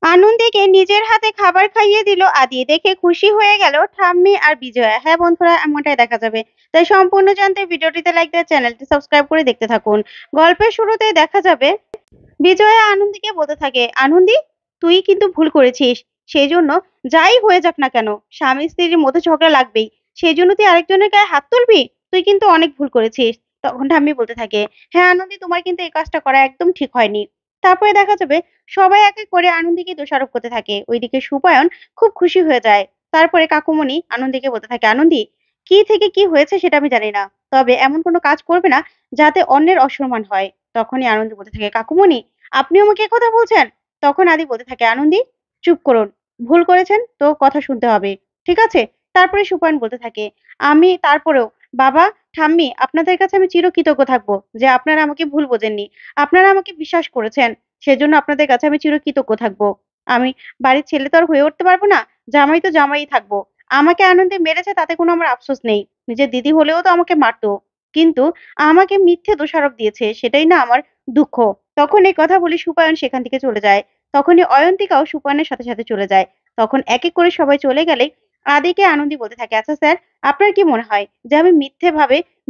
আনন্দীকে নিজের হাতে খাবার খাইয়ে দিল আদি। দেখে খুশি হয়ে গেল ঠাম্মি আর বিজয়া। হ্যাঁ বন্ধুরা, এমনটাই দেখা যাবে। তাই সম্পূর্ণ জানতে ভিডিওটিতে লাইক দিয়ে চ্যানেলটি সাবস্ক্রাইব করে দেখতে থাকুন। গল্পের শুরুতেই দেখা যাবে বিজয়া আনন্দীকে বলতে থাকে, আনন্দী তুই কিন্তু ভুল করেছিস। সেই জন্য যাই হয়ে যাক না কেন, স্বামী স্ত্রীর মধ্যে ঝগড়া লাগবেই। সেই জন্য তুই আরেকজনের গায়ে হাত তুলবি? তুই কিন্তু অনেক ভুল করেছিস। তখন ঠাম্মি বলতে থাকে, হ্যাঁ আনন্দী, তোমার কিন্তু এই কাজটা করা একদম ঠিক হয়নি। তারপরে দেখা যাবে সবাই এক এক করে আনন্দীকে দোষারোপ করতে থাকে। ওইদিকে সুপায়ন খুব খুশি হয়ে যায়। তারপরে কাকুমণি আনন্দীকে বলতে থাকে, আনন্দী কি থেকে কি হয়েছে সেটা আমি জানি না, তবে এমন কোনো কাজ করবে না যাতে অন্যের অসম্মান হয়। তখনই আনন্দী বলতে থাকে, কাকুমণি আপনি আমাকে একথা বলছেন? তখন আদি বলতে থাকে, আনন্দী চুপ করুন, ভুল করেছেন তো কথা শুনতে হবে, ঠিক আছে? তারপরে সুপায়ন বলতে থাকে, আমি তারপরেও বাবা, ঠাম্মি, আপনাদের কাছে আমি চিরকৃতজ্ঞ থাকবো যে আপনারা আমাকে ভুল বোঝেননি। আপনারা আমাকে বিশ্বাস করেছেন, সেজন্য আপনাদের কাছে আমি চিরকৃতজ্ঞ থাকবো। আমি বাড়ির ছেলে তো আর হয়ে উঠতে পারবো না, জামাই তো জামাই থাকবো। আমাকে আনন্দে মেরেছে তাতে কোনো আমার আফসোস নেই। নিজের দিদি হলেও তো আমাকে মারতো, কিন্তু আমাকে মিথ্যে দোষারোপ দিয়েছে, সেটাই না আমার দুঃখ। তখন এই কথা বলে সুপায়ন সেখান থেকে চলে যায়। তখনই অয়ন্তিকাও সুপায়নের সাথে সাথে চলে যায়। তখন এক এক করে সবাই চলে গেলে আদিকে আনন্দী বলতে থাকে, আচ্ছা স্যার, আপনার কি মনে হয় যে আমি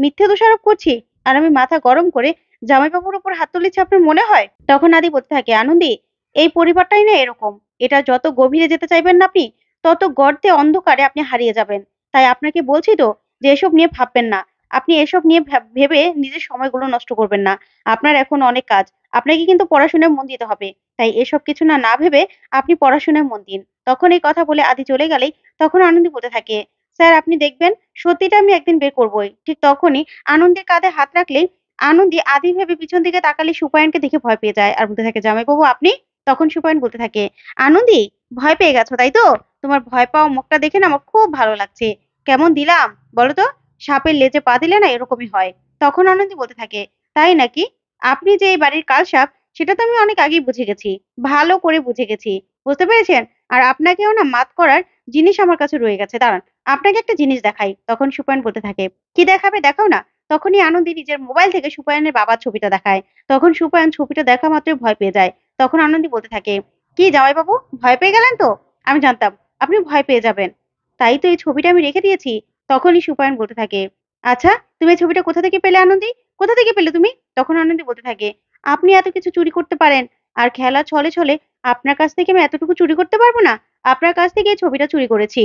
মিথ্যে দোষারোপ করছি আর আমি মাথা গরম করে জামাইবাবুর উপর হাত তুলেছি, আপনার মনে হয়? তখন আদি বলতে থাকে, আনন্দী এই পরিবারটাই না এরকম। এটা যত গভীরে যেতে চাইবেন না আপনি, তত গর্তে অন্ধকারে আপনি হারিয়ে যাবেন। তাই আপনাকে বলছি তো যে এসব নিয়ে ভাববেন না। আপনি এসব নিয়ে ভেবে নিজের সময়গুলো নষ্ট করবেন না। আপনার এখন অনেক কাজ। আপনাকে কিন্তু পড়াশোনায় মন দিতে হবে। তাই এসব কিছু না ভেবে আপনি পড়াশোনায় মন দিন। তখন এই কথা বলে আদি চলে গেলেই তখন আনন্দী বলতে থাকে, স্যার আপনি দেখবেন সত্যিটা আমি একদিন বের করবই। ঠিক তখনই আনন্দের কাঁধে হাত রাখলেই আনন্দী আদি ভেবে পিছন দিকে তাকালে সুপায়নকে দেখে ভয় পেয়ে যায় আর বলতে থাকে, জামাইবাবু আপনি? তখন সুপায়ন বলতে থাকে, আনন্দী ভয় পেয়ে গেছো তাই তো? তোমার ভয় পাওয়া মুখটা দেখে না আমার খুব ভালো লাগছে। কেমন দিলাম বলো তো? সাপের লেজে পা দিলে না এরকমই হয়। তখন আনন্দী বলতে থাকে, তাই নাকি? আপনি যে এই বাড়ির কালসাপ সেটা তো আমি অনেক আগেই বুঝে গেছি। ভালো করে বুঝে গেছি। বুঝতে পেরেছেন? আর আপনাকেও না মাত করার জিনিস আমার কাছে রয়ে গেছে। দাঁড়ান, আপনাকে একটা জিনিস দেখাই। তখন সুপায়ন বলতে থাকে, কি দেখাবে? দেখাও না। তখনই আনন্দী নিজের মোবাইল থেকে সুপায়নের বাবার ছবিটা দেখায়। তখন সুপায়ন ছবিটা দেখা মাত্রই ভয় পেয়ে যায়। তখন আনন্দী বলতে থাকে, কি জামাইবাবু, ভয় পেয়ে গেলেন তো? আমি জানতাম আপনি ভয় পেয়ে যাবেন। তাই তো এই ছবিটা আমি রেখে দিয়েছি। তখনই সুপায়ন বলতে থাকে, আচ্ছা তুমি এই ছবিটা কোথা থেকে পেলে আনন্দী? কোথা থেকে পেলে তুমি? তখন আনন্দী বলতে থাকে, আপনি এত কিছু চুরি করতে পারেন, আর খেলা ছলে ছলে আপনার কাছ থেকে আমি এতটুকু চুরি করতে পারবো না? আপনার কাছ থেকে এই ছবিটা চুরি করেছি।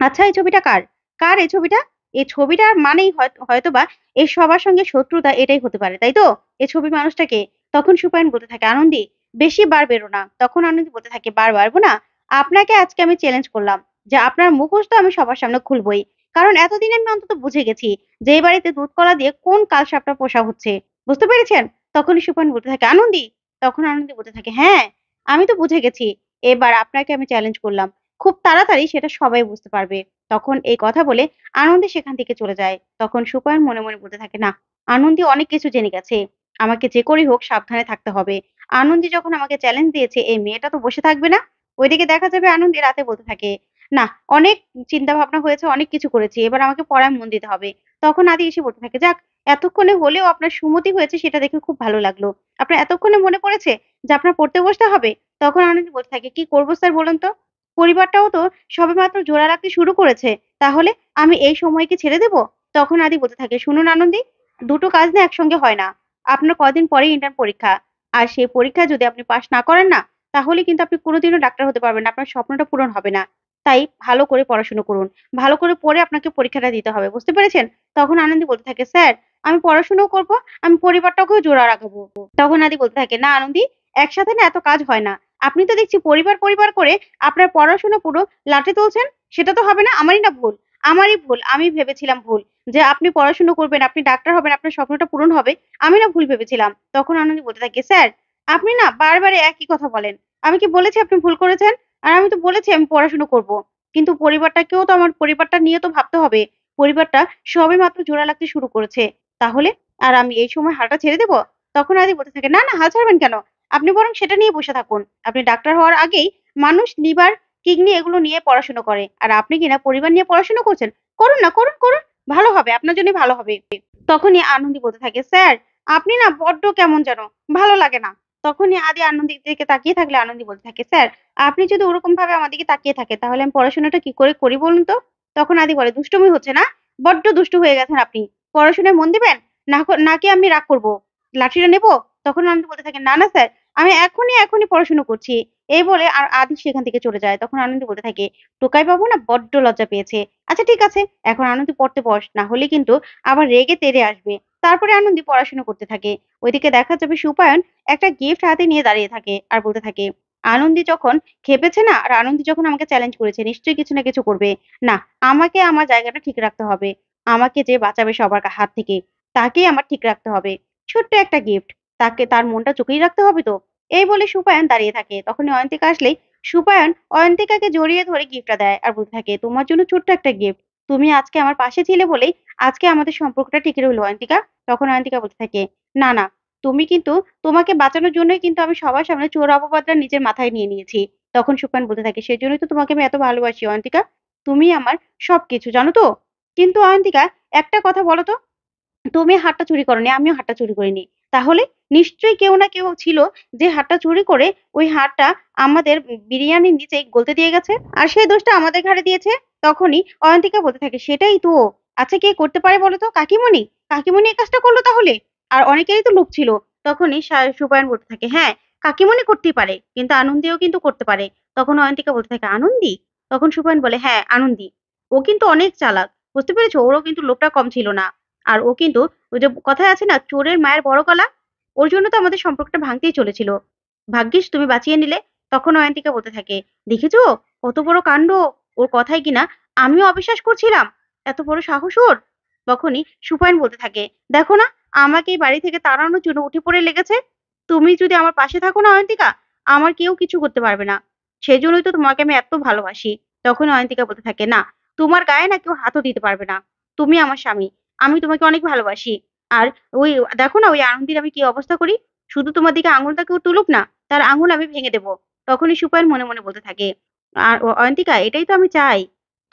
আচ্ছা এই ছবিটা কার? কার এই ছবিটা? এই ছবিটার মানেই হয়তোবা এই সবার সঙ্গে শত্রুতা, এটাই হতে পারে তাই তো? এই ছবির মানুষটাকে? তখন সুপায়ন বলতে থাকে, আনন্দী বেশি বার বেরো না। তখন আনন্দী বলতে থাকে, বার বাড়বো না? আপনাকে আজকে আমি চ্যালেঞ্জ করলাম যে আপনার মুখোশ তো আমি সবার সামনে খুলবই। কারণ এতদিন আমি অন্তত বুঝে গেছি যে এই বাড়িতে দুধ কলা দিয়ে কোন কালসাপটা পোষা হচ্ছে। বুঝতে পেরেছেন? তখনই সুপায়ন বলতে থাকে, আনন্দী? তখন আনন্দী বলতে থাকে, হ্যাঁ আমি তো বুঝে গেছি। এবার আপনাকে আমি চ্যালেঞ্জ করলাম। খুব তাড়াতাড়ি সেটা সবাই বুঝতে পারবে। তখন এই কথা বলে আনন্দী সেখান থেকে চলে যায়। তখন সুপায়ন মনে মনে বলতে থাকে, না, আনন্দী অনেক কিছু জেনে গেছে। আমাকে যে করেই হোক সাবধানে থাকতে হবে। আনন্দী যখন আমাকে চ্যালেঞ্জ দিয়েছে, এই মেয়েটা তো বসে থাকবে না। ওইদিকে দেখা যাবে আনন্দী রাতে বলতে থাকে, না, অনেক চিন্তা ভাবনা হয়েছে, অনেক কিছু করেছি। এবার আমাকে পড়ায় মন দিতে হবে। তখন আদি এসে বলতে থাকে, যাক, এতক্ষণে হলেও আপনার সুমতি হয়েছে সেটা দেখে খুব ভালো লাগলো। আপনার এতক্ষণে মনে পড়েছে যে আপনার পড়তে বসতে হবে। তখন আনন্দী বলতে থাকে, কি করবো স্যার বলুন তো? পরিবারটাও তো সবেমাত্র জোড়া লাগতে শুরু করেছে। তাহলে আমি এই সময়কে ছেড়ে দেব? তখন আদি বলতে থাকে, শুনুন আনন্দী, দুটো কাজ না একসঙ্গে হয় না। আপনার কদিন পরেই ইন্টার্ন পরীক্ষা। আর সেই পরীক্ষায় যদি আপনি পাস না করেন না, তাহলে কিন্তু আপনি কোনোদিনও ডাক্তার হতে পারবেন না। আপনার স্বপ্নটা পূরণ হবে না। তাই ভালো করে পড়াশোনা করুন। ভালো করে পড়ে আপনাকে পরীক্ষাটা দিতে হবে। বুঝতে পেরেছেন? তখন আনন্দী বলতে থাকে, স্যার আমি পড়াশোনাও করব, আমি পরিবারটাকেও জোড়া রাখবো। তখন আদি বলতে থাকে, না আনন্দী, একসাথে না এত কাজ হয় না। আপনি তো দেখছি পরিবার করে আপনার পড়াশোনা পুরো লাটে তুলছেন। সেটা তো হবে না। আমারই না ভুল। আমারই ভুল। আমি ভেবেছিলাম ভুল যে আপনি পড়াশোনা করবেন, আপনি ডাক্তার হবেন, আপনার স্বপ্নটা পূরণ হবে। আমি না ভুল ভেবেছিলাম। তখন আনন্দী বলতে থাকে, স্যার আপনি না বারবার একই কথা বলেন। আমি কি বলেছি আপনি ভুল করেছেন? আর আমি তো বলেছি আমি পড়াশোনা করব। কিন্তু পরিবারটাকেও তো, আমার পরিবারটা নিয়ে তো ভাবতে হবে। পরিবারটা সবেমাত্র জোড়া লাগতে শুরু করেছে। তাহলে আর আমি এই সময় হালটা ছেড়ে দেব? তখন আদি বলতে থাকে, না, না, হাল ছাড়বেন কেন? আপনি বরং সেটা নিয়ে বসে থাকুন। আপনি ডাক্তার হওয়ার আগেই মানুষ লিভার, কিডনি এগুলো নিয়ে পড়াশোনা করে। আর আপনি কিনা পরিবার নিয়ে পড়াশোনা করছেন। করুন না, করুন, করুন। ভালো হবে, আপনার জন্যই ভালো হবে। তখনই আনন্দী বলতে থাকে, স্যার আপনি না বড্ড কেমন যেন ভালো লাগে না। তখনই আদি আনন্দের দিকে তাকিয়ে থাকলে আনন্দী বলতে থাকে, স্যার আপনি যদি ওরকম ভাবে আমার দিকে তাকিয়ে থাকে তাহলে আমি পড়াশোনাটা কি করে করি বলুন তো? তখন আদি বলে, দুষ্টুমি হচ্ছে না? বড্ড দুষ্টু হয়ে গেছেন আপনি। পড়াশোনায় মন দিবেন? নাকি আমি রাগ করব? লাঠিটা নেবো? তখন আনন্দ বলতে থাকে, না, না স্যার, আমি এখনই পড়াশোনা করছি। এই বলে আর আদি সেখান থেকে চলে যায়। তখন আনন্দ বলতে থাকে, টোকাই বাবু না বড্ড লজ্জা পেয়েছে। আচ্ছা ঠিক আছে, এখন আনন্দ পড়তে বস, না হলে কিন্তু আবার রেগে তেড়ে আসবে। তারপরে আনন্দি পড়াশোনা করতে থাকে। ওইদিকে দেখা যাবে সুপায়ন একটা গিফট হাতে নিয়ে দাঁড়িয়ে থাকে আর বলতে থাকে, আনন্দি যখন খেপেছে না আর আনন্দি যখন আমাকে চ্যালেঞ্জ করেছে নিশ্চয়ই কিছু না কিছু করবে। না, আমাকে আমার জায়গাটা ঠিক রাখতে হবে। আমাকে যে বাঁচাবে সবার হাত থেকে তাকেই আমার ঠিক রাখতে হবে। ছোট্ট একটা গিফট, তাকে তার মনটা চোখেই রাখতে হবে তো। এই বলে সুপায়ন দাঁড়িয়ে থাকে। তখনই অয়ন্তিকা আসলেই সুপায়ন অয়ন্তিকাকে জড়িয়ে ধরে গিফটটা দেয় আর বলতে থাকে, তোমার জন্য ছোট্ট একটা গিফট। তুমি আজকে আমার পাশে ছিলে বলেই আজকে আমাদের সম্পর্কটা টিকে রইল অয়ন্তিকা। তখন অয়ন্তিকা বলতে থাকে, না, না, তুমি কিন্তু তোমাকে বাঁচানোর জন্যই কিন্তু আমি সবার সামনে চোর অপবাদটা নিজের মাথায় নিয়ে নিয়েছি। তখন সুপায়ন বলতে থাকে, সেজন্যই তো তোমাকে আমি এত ভালোবাসি অয়ন্তিকা। তুমি আমার সবকিছু, জানো তো? কিন্তু অয়ন্তিকা, একটা কথা বলো তো, তুমি হারটা চুরি করোনি, আমিও হারটা চুরি করিনি। তাহলে নিশ্চয়ই কেউ না কেউ ছিল যে হারটা চুরি করে ওই হারটা আমাদের বিরিয়ানির নিচে গলতে দিয়ে গেছে। আর সেই দোষটা আমাদের ঘাড়ে দিয়েছে। তখনই অয়ন্তিকা বলতে থাকে, সেটাই তো। আচ্ছা কে করতে পারে বলো তো? কাকিমণি। কাকিমণি এই কাজটা করলো তাহলে? আর অনেকেরই তো লোভ ছিল। তখনই সুবায়ন বলতে থাকে, হ্যাঁ, কাকিমণি করতেই পারে, কিন্তু আনন্দীও কিন্তু করতে পারে। তখন অয়ন্তিকা বলতে থাকে, আনন্দী? তখন সুবায়ন বলে, হ্যাঁ, আনন্দী। ও কিন্তু অনেক চালাক। বুঝতে পেরেছো? ওরও কিন্তু লোভটা কম ছিল না। আর ও কিন্তু ওই যে কথায় আছে না, চোরের মায়ের বড় গলা? ওর জন্য তো আমাদের সম্পর্কটা ভাঙতেই চলেছিল। ভাগ্যিস তুমি বাঁচিয়ে নিলে। তখন অয়ন্তিকা বলতে থাকে, দেখেছো কত বড় কাণ্ড? ওর কথায় কিনা আমিও অবিশ্বাস করছিলাম। এত বড় সাহস ওর। তখনই সুপায়ন বলতে থাকে, দেখো না, আমাকে এই বাড়ি থেকে তাড়ানোর জন্য উঠে পড়ে লেগেছে। তুমি যদি আমার পাশে থাকো না অয়ন্তিকা, আমার কেউ কিছু করতে পারবে না। সেই জন্যই তো তোমাকে আমি এত ভালোবাসি। তখন অয়ন্তিকা বলতে থাকে, না, তোমার গায়ে না কেউ হাতও দিতে পারবে না। তুমি আমার স্বামী। আমি তোমাকে অনেক ভালোবাসি। আর ওই দেখো না ওই আনন্দির আমি কি অবস্থা করি? শুধু তোমার দিকে আঙুলটা কেউ তুলুক না, তার আঙুল আমি ভেঙে দেব। তখনই সুপার মনে মনে বলতে থাকে, আর অয়ন্তিকা এটাই তো আমি চাই।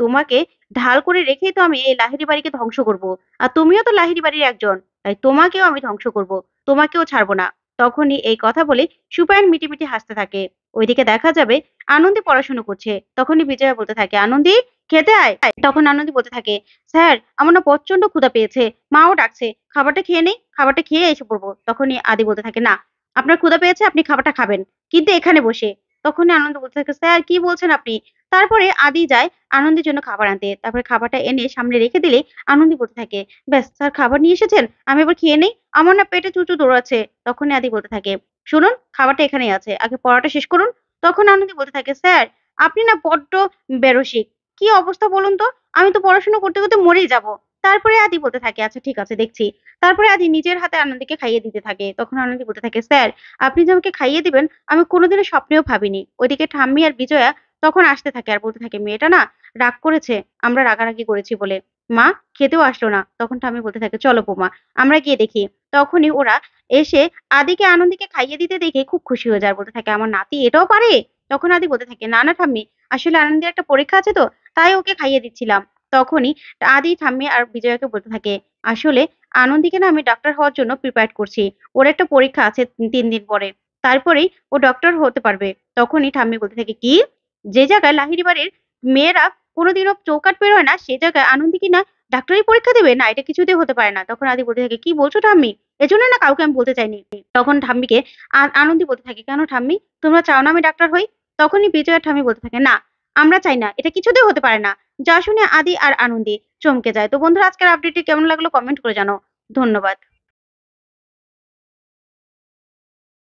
তোমাকে ঢাল করে রেখেই তো আমি এই লাহিড়ী বাড়িকে ধ্বংস করব। আর তুমিও তো লাহিড়ী বাড়ির একজন। তাই তোমাকেও আমি ধ্বংস করব। তোমাকেও ছাড়বো না। তখনই এই কথা বলে সুপায়ন মিটিমিটি হাসতে থাকে। ওইদিকে দেখা যাবে আনন্দী পড়াশুনো করছে। তখনই বিজয়া বলতে থাকে, আনন্দী খেতে আয়। তখন আনন্দী বলতে থাকে, স্যার আমার না প্রচন্ড ক্ষুধা পেয়েছে, মাও ডাকছে, খাবারটা খেয়ে নেই, খাবারটা খেয়ে এসে পড়বো। তখনই আদি বলতে থাকে, না, আপনার ক্ষুধা পেয়েছে, আপনি খাবারটা খাবেন, কিন্তু এখানে বসে। তখনই আনন্দ বলতে থাকে, স্যার কি বলছেন আপনি? তারপরে আদি যায় আনন্দের জন্য খাবার আনতে। তারপরে খাবারটা এনে সামনে রেখে দিলে আনন্দী বলতে থাকে, ব্যাস স্যার খাবার নিয়ে এসেছেন, আমি এবার খেয়ে নেই, আমার না পেটে চুচু দৌড়াচ্ছে। তখনই আদি বলতে থাকে, শুনুন খাবারটা এখানেই আছে, আগে পড়াটা শেষ করুন। তখন আনন্দী বলতে থাকে, স্যার আপনি না বড্ড বেরসিক। কি অবস্থা বলুন তো? আমি তো পড়াশোনা করতে করতে মরেই যাব। তারপরে আদি বলতে থাকে, আচ্ছা ঠিক আছে দেখছি। তারপরে আদি নিজের হাতে আনন্দীকে খাইয়ে দিতে থাকে। তখন আনন্দী বলতে থাকে, স্যার আপনি যে আমাকে খাইয়ে দিবেন আমি কোনোদিনও স্বপ্নেও ভাবিনি। ওইদিকে ঠাম্মি আর বিজয়া তখন আসতে থাকে আর বলতে থাকে, মেয়েটা না রাগ করেছে, আমরা রাগারাগি করেছি বলে। মা খেতেও আসলো না। তখন ঠাম্মি বলতে থাকে, চলো বৌমা আমরা গিয়ে দেখি। তখনই ওরা এসে আদিকে আনন্দীকে খাইয়ে দিতে দেখে খুব খুশি হয়ে যায় আর বলতে থাকে, আমার নাতি এটাও পারে? তখন আদি বলতে থাকে, না না ঠাম্মি, আসলে আনন্দীর একটা পরীক্ষা আছে তো, তাই ওকে খাইয়ে দিচ্ছিলাম। তখনই আদি ঠাম্মি আর বিজয়াকে বলতে থাকে, আসলে আনন্দীকে না আমি ডাক্তার হওয়ার জন্য প্রিপেয়ার করছি। ওর একটা পরীক্ষা আছে 3 দিন পরে। তারপরেই ও ডক্টর হতে পারবে। তখনই ঠাম্মি বলতে থাকে, কি? যে জায়গায় লাহিড়ী বাড়ির মেয়েরা কোনোদিনও চৌকাঠ পেরোয় না, সে জায়গায় আনন্দী কিনা ডাক্তারি পরীক্ষা দেবে? না, এটা কিছুতেই হতে পারে না। তখন আদি বলতে থাকে, কি বলছো ঠাম্মি? এজন্য না কাউকে আমি বলতে চাইনি। তখন ঠাম্মিকে আনন্দী বলতে থাকে, কেন ঠাম্মি, তোমরা চাও না আমি ডাক্তার হই? তখনই বিজয় ঠাম্মি বলতে থাকে, না আমরা চাই না, এটা কিছুতেই হতে পারে না। যা শুনে আদি আর আনন্দী চমকে যায়। তো বন্ধুরা আজকের আপডেটটি কেমন লাগলো কমেন্ট করে জানাও। ধন্যবাদ।